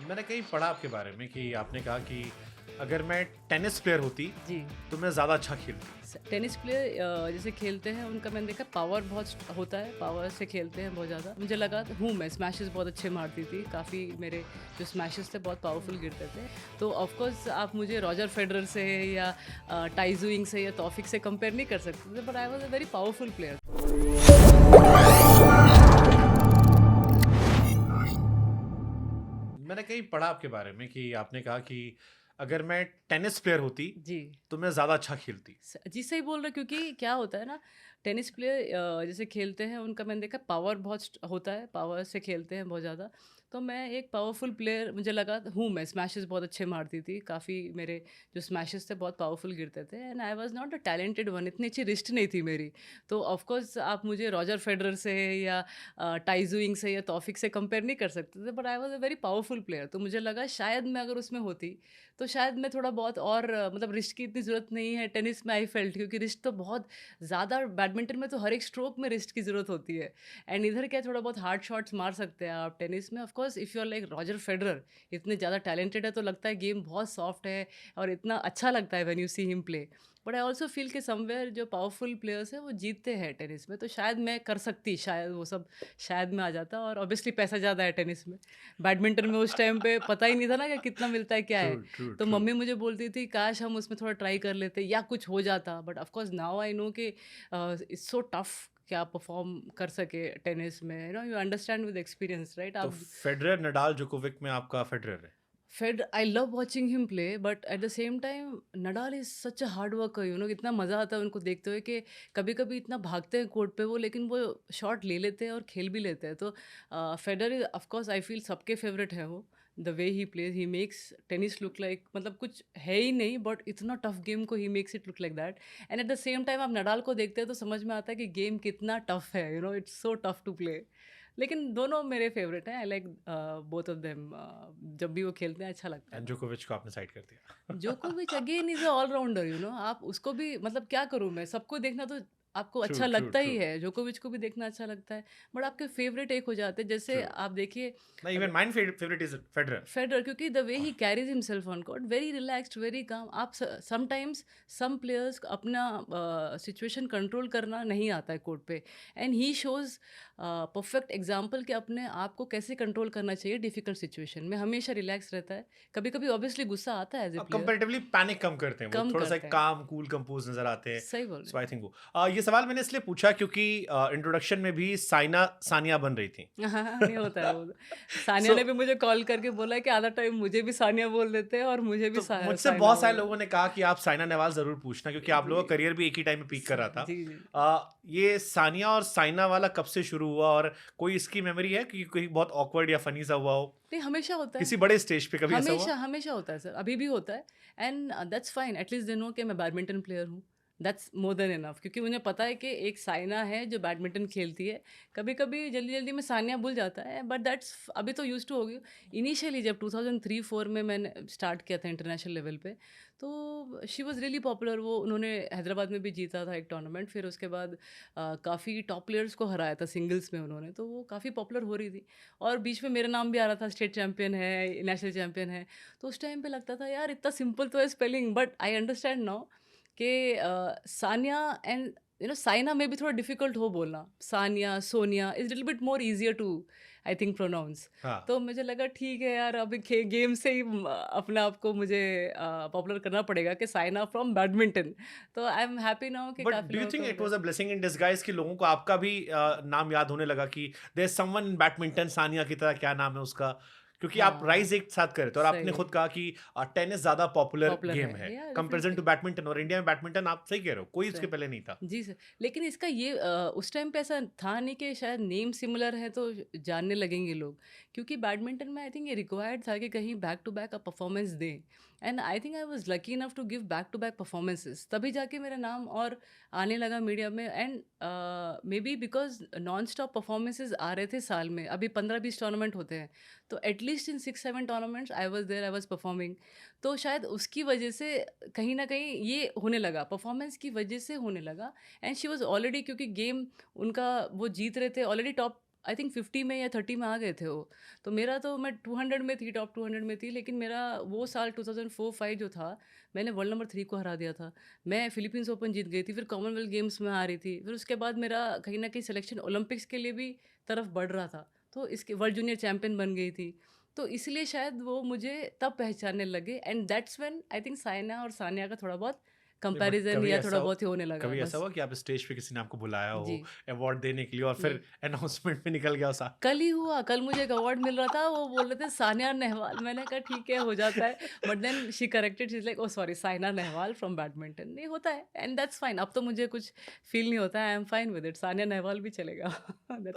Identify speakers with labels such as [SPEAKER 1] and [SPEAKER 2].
[SPEAKER 1] मैंने कहीं पढ़ा आपके बारे में कि आपने कहा कि अगर मैं टेनिस प्लेयर होती
[SPEAKER 2] जी।
[SPEAKER 1] तो मैं ज़्यादा अच्छा खेलती।
[SPEAKER 2] टेनिस प्लेयर जैसे खेलते हैं उनका मैंने देखा पावर बहुत होता है, पावर से खेलते हैं बहुत ज़्यादा। मुझे लगा हूँ मैं स्मैशेस बहुत अच्छे मारती थी, काफ़ी मेरे जो स्मैशेस थे बहुत पावरफुल गिरते थे। तो ऑफ कोर्स आप मुझे रॉजर फेडरर से या टाइजुइंग से या तौफिक से कंपेयर नहीं कर सकते थे, but I was a very powerful player.
[SPEAKER 1] मैंने कहीं पढ़ा आपके बारे में कि आपने कहा कि अगर मैं टेनिस प्लेयर होती
[SPEAKER 2] जी।
[SPEAKER 1] तो मैं ज़्यादा अच्छा खेलती।
[SPEAKER 2] जी सही बोल रहे हो, क्योंकि क्या होता है ना, टेनिस प्लेयर जैसे खेलते हैं उनका मैंने देखा पावर बहुत होता है, पावर से खेलते हैं बहुत ज़्यादा। तो मैं एक पावरफुल प्लेयर मुझे लगा हूँ मैं स्मैशेस बहुत अच्छे मारती थी, काफ़ी मेरे जो स्मैशेस थे बहुत पावरफुल गिरते थे, and I was not a talented one, इतनी अच्छी रिस्ट नहीं थी मेरी। तो ऑफ कोर्स आप मुझे रॉजर फेडरर से या टाइजुइंग से या तौफिक से कंपेयर नहीं कर सकते थे, but I was a very powerful player. तो मुझे लगा शायद मैं अगर उसमें होती तो शायद मैं थोड़ा बहुत और मतलब रिस्ट की इतनी ज़रूरत नहीं है टेनिस में, आई फेल्ट, क्योंकि रिस्ट तो बहुत ज़्यादा, बैडमिंटन में तो हर एक स्ट्रोक में रिस्ट की ज़रूरत होती है। एंड इधर क्या थोड़ा बहुत हार्ड शॉट्स मार सकते हैं आप टेनिस में। Of course if you are like Roger Federer, इतने ज़्यादा टैलेंटेड है तो लगता है गेम बहुत सॉफ्ट है और इतना अच्छा लगता है when you see him play. But I also feel कि समवेयर जो पावरफुल प्लेयर्स हैं वो जीतते हैं टेनिस में, तो शायद मैं कर सकती, शायद वो सब शायद में आ जाता। और ऑब्वियसली पैसा ज़्यादा है टेनिस में, बैडमिंटन में उस टाइम पे पता ही नहीं था ना कि कितना मिलता है क्या
[SPEAKER 1] ट्रू
[SPEAKER 2] है।
[SPEAKER 1] ट्रू
[SPEAKER 2] तो
[SPEAKER 1] ट्रू।
[SPEAKER 2] मम्मी मुझे बोलती थी काश हम उसमें थोड़ा ट्राई कर लेते या कुछ हो जाता, but of course now I know कि इट्स सो टफ कि आप परफॉर्म कर सके टेनिस में, you know, you understand with experience, right?
[SPEAKER 1] तो
[SPEAKER 2] आप
[SPEAKER 1] फेडरर, नडाल, जोकोविक में आपका फेडरर है।
[SPEAKER 2] Fed I love watching him play, but at the same time Nadal is such a hard worker, you know, इतना मज़ा आता है उनको देखते हुए कि कभी कभी इतना भागते हैं कोर्ट पे वो, लेकिन वो शॉट ले लेते हैं और खेल भी लेते हैं। तो Federer is of course I feel सबके फेवरेट है वो। The way he plays, he makes tennis look like, मतलब कुछ है ही नहीं, बट इतना टफ गेम को he makes it look like that. And eight the same time आप नडाल को देखते हैं तो समझ में आता है कि गेम कितना टफ है, you know, it's so tough to play. लेकिन दोनों मेरे फेवरेट हैं, I like both of them. जब भी वो खेलते हैं अच्छा लगता है।
[SPEAKER 1] एंड जोकोविच को आपने साइड कर दिया।
[SPEAKER 2] जोकोविच again is all rounder, you know, आप उसको भी मतलब क्या करूँ मैं, सबको देखना तो आपको
[SPEAKER 1] ट्रू
[SPEAKER 2] अच्छा
[SPEAKER 1] ट्रू
[SPEAKER 2] लगता
[SPEAKER 1] ट्रू
[SPEAKER 2] ही है, जोकोविच को भी देखना अच्छा लगता है, बट आपके फेवरेट एक हो जाते हैं। जैसे
[SPEAKER 1] ट्रू।
[SPEAKER 2] आप देखिए
[SPEAKER 1] ना, even mine favourite is Federer.
[SPEAKER 2] Federer, क्योंकि the way he carries himself on court, very relaxed, very calm. आप समटाइम्स सम प्लेयर्स अपना सिचुएशन कंट्रोल करना नहीं आता है कोर्ट पे, and he shows perfect example कि अपने आप को कैसे कंट्रोल करना चाहिए डिफिकल्ट सिचुएशन में, हमेशा रिलैक्स रहता है। कभी कभी ऑब्वियसली गुस्सा आता है एज ए
[SPEAKER 1] अब
[SPEAKER 2] प्लेयर,
[SPEAKER 1] कंपैरेटिवली पैनिक कम करते हैं, वो
[SPEAKER 2] कम
[SPEAKER 1] थोड़ा सा
[SPEAKER 2] करते हैं।
[SPEAKER 1] काम कूल कंपोज नजर आते हैं।
[SPEAKER 2] सही बोल रहे
[SPEAKER 1] सो
[SPEAKER 2] हैं।
[SPEAKER 1] आई थिंक वो ये सवाल मैंने इसलिए पूछा क्योंकि इंट्रोडक्शन में भी साइना सानिया बन रही थी।
[SPEAKER 2] हाँ, हाँ, नहीं होता है वो। सानिया
[SPEAKER 1] सो
[SPEAKER 2] ने भी मुझे कॉल करके बोला है कि आधा टाइम मुझे भी सानिया बोल देते हैं और मुझे भी
[SPEAKER 1] तो मुझसे
[SPEAKER 2] साइना
[SPEAKER 1] बहुत सारे
[SPEAKER 2] बोल।
[SPEAKER 1] लोगों ने कहा कि आप साइना नेहवाल जरूर पूछना क्योंकि आप लोगों
[SPEAKER 2] जी,
[SPEAKER 1] का करियर भी एक ही टाइम में पीक कर रहा था।
[SPEAKER 2] जी, जी।
[SPEAKER 1] ये सानिया और साइना वाला कब से शुरू हुआ और कोई इसकी मेमोरी है कि कोई बहुत ऑकवर्ड या फनी सा हुआ हो
[SPEAKER 2] नहीं, हमेशा होता है।
[SPEAKER 1] किसी बड़े स्टेज पे, कभी ऐसा हुआ?
[SPEAKER 2] हमेशा, हमेशा होता है सर, अभी भी होता है। And that's fine, at least they know कि मैं बैडमिंटन प्लेयर हूँ। दैट्स मोर देन इनफ, क्योंकि मुझे पता है कि एक साइना है जो बैडमिंटन खेलती है। कभी-कभी जल्दी-जल्दी में सानिया भूल जाता है, बट दैट्स अभी तो यूज्ड टू हो गई। इनिशियली जब 2003-4 में मैंने स्टार्ट किया था इंटरनेशनल लेवल पे, तो शी वाज़ रियली पॉपुलर। वो उन्होंने हैदराबाद में भी जीता था एक टूर्नामेंट, फिर उसके बाद काफ़ी टॉप प्लेयर्स को हराया था सिंगल्स में उन्होंने, तो वो काफ़ी पॉपुलर हो रही थी। और बीच में मेरा नाम भी आ रहा था, स्टेट चैंपियन है, नेशनल चैंपियन है। तो उस टाइम पे लगता था यार इतना सिंपल तो है spelling, but I understand now कि Sania and you know Saina में भी थोड़ा डिफिकल्ट हो बोलना। Sania, Sonia is little bit more easier to I think pronounce.
[SPEAKER 1] हाँ।
[SPEAKER 2] तो मुझे लगा ठीक है यार, अभी गेम से ही अपने आप को मुझे पॉपुलर करना पड़ेगा कि साइना फ्रॉम बैडमिंटन। तो आई एम हैप्पी नाउ कि
[SPEAKER 1] बट
[SPEAKER 2] काफ़ी
[SPEAKER 1] डू यू
[SPEAKER 2] लोगों
[SPEAKER 1] थिंक
[SPEAKER 2] को
[SPEAKER 1] it was a blessing in disguise कि लोगों को आपका भी नाम याद होने लगा कि there is someone in badminton Sania की तरह, क्या नाम है उसका? क्योंकि आप
[SPEAKER 2] हाँ,
[SPEAKER 1] राइज एक साथ करे थे और आपने
[SPEAKER 2] सही
[SPEAKER 1] खुद कहा कि टेनिस ज्यादा पॉपुलर
[SPEAKER 2] पॉपुलर
[SPEAKER 1] गेम है
[SPEAKER 2] है या
[SPEAKER 1] कंपैरिजन टू
[SPEAKER 2] डेफिनेटली।
[SPEAKER 1] बैडमिंटन, और इंडिया में बैडमिंटन, आप सही कह रहे हो, कोई उसके
[SPEAKER 2] सही।
[SPEAKER 1] पहले नहीं था।
[SPEAKER 2] जी सर। लेकिन इसका ये उस टाइम पे ऐसा था नहीं कि शायद नेम सिमिलर है तो जानने लगेंगे लोग, क्योंकि बैडमिंटन में आई थिंक ये रिक्वायर्ड था कि कहीं बैक टू बैक आप परफॉर्मेंस दें। And I think I was lucky enough to give back to back performances, तभी जाके मेरा नाम और आने लगा मीडिया में। And maybe because non stop performances आ रहे थे साल में, अभी 15-20 टूर्नामेंट होते हैं, तो at least in 6-7 tournaments I was there, I was performing. तो शायद उसकी वजह से कहीं ना कहीं ये होने लगा, परफॉर्मेंस की वजह से होने लगा। एंड शी वाज ऑलरेडी, क्योंकि गेम उनका वो जीत रहे थे ऑलरेडी, टॉप आई थिंक 50 में या 30 में आ गए थे वो। तो मेरा तो मैं 200 में थी, टॉप 200 में थी, लेकिन मेरा वो साल 2004-5 जो था, मैंने वर्ल्ड नंबर 3 को हरा दिया था। मैं फिलीपींस ओपन जीत गई थी, फिर कॉमनवेल्थ गेम्स में आ रही थी। फिर उसके बाद मेरा कहीं न कहीं सिलेक्शन ओलंपिक्स के लिए भी तरफ बढ़ रहा था। तो इसके वर्ल्ड जूनियर चैंपियन बन गई थी। तो इसलिए शायद वो मुझे तब पहचानने लगे and that's when I think Saina और सानिया का थोड़ा बहुत
[SPEAKER 1] नहीं, बट
[SPEAKER 2] कंपैरिज़न या थोड़ा बहुत ही होने लगा
[SPEAKER 1] कभी ऐसा
[SPEAKER 2] बस।
[SPEAKER 1] हुआ कि आप स्टेज पे किसी ने आपको बुलाया
[SPEAKER 2] जी,
[SPEAKER 1] हो अवार्ड देने के लिए और
[SPEAKER 2] जी।
[SPEAKER 1] फिर अनाउंसमेंट में निकल गया सा
[SPEAKER 2] कल ही हुआ, कल मुझे एक अवार्ड मिल रहा था, वो बोल रहे थे सानिया नेहवाल, मैंने कहा ठीक है, हो जाता है, but then she corrected, she is like oh sorry Saina Nehwal from badminton, नहीं होता है एंड दैट्स फाइन, अब तो मुझे कुछ फ़ील नहीं होता है, I am fine with it, Sania Nehwal भी चलेगा। दैट्स